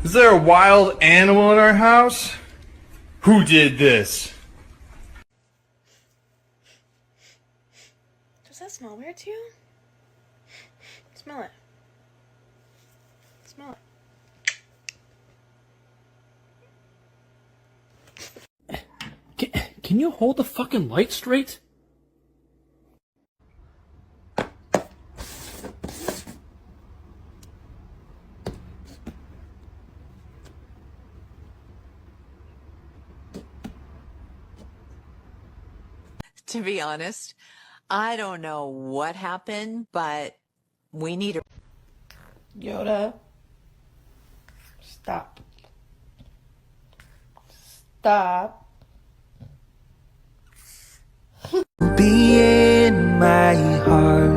Is there a wild animal in our house? Who did this? Does that smell weird to you? Smell it. Smell it. Can you hold the fucking light straight? To be honest, I don't know what happened, but we need a... Yoda, stop. Stop. Be in my heart.